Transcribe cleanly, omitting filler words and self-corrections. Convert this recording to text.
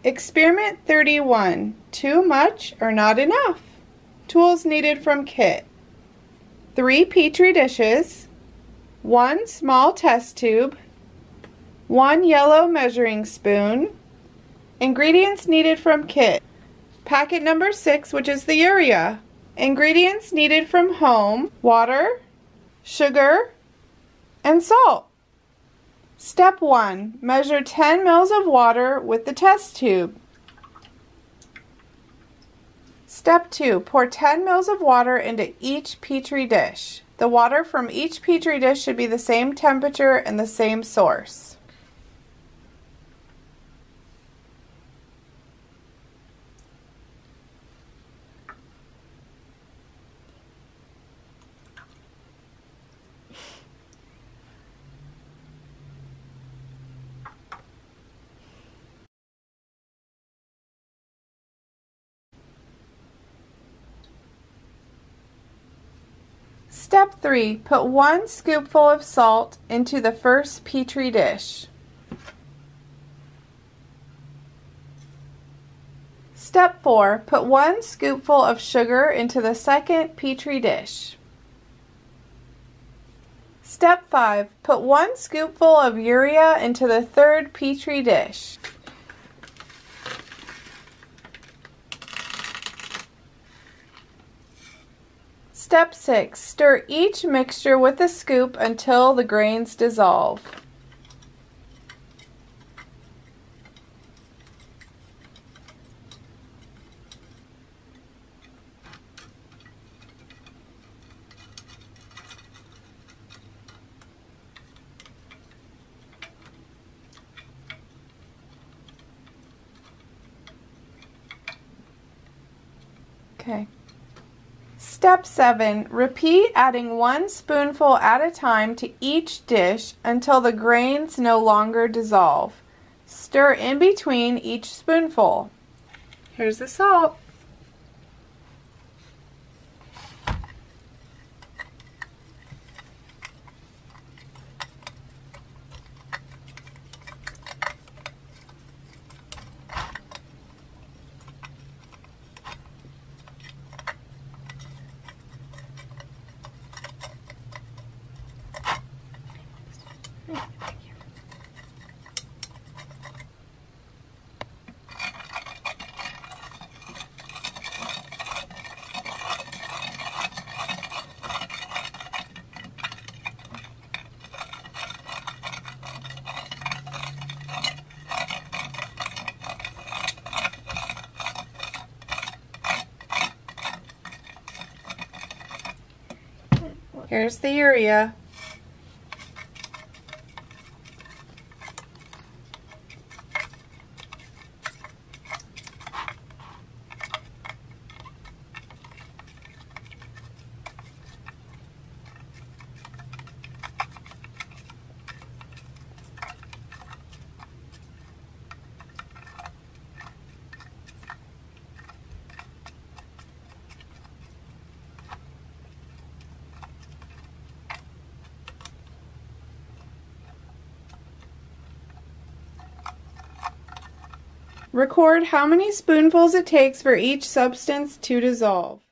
Experiment 31. Too much or not enough? Tools needed from kit. 3 petri dishes, 1 small test tube, 1 yellow measuring spoon. Ingredients needed from kit. Packet number 6, which is the urea. Ingredients needed from home: water, sugar, and salt. Step 1. Measure 10 ml of water with the test tube. Step 2. Pour 10 ml of water into each petri dish. The water from each petri dish should be the same temperature and the same source. Step 3. Put 1 scoopful of salt into the first petri dish. Step 4. Put 1 scoopful of sugar into the second petri dish. Step 5. Put 1 scoopful of urea into the third petri dish. Step 6. Stir each mixture with a scoop until the grains dissolve. Okay. Step 7. Repeat adding 1 spoonful at a time to each dish until the grains no longer dissolve. Stir in between each spoonful. Here's the salt. Here's the urea. Record how many spoonfuls it takes for each substance to dissolve.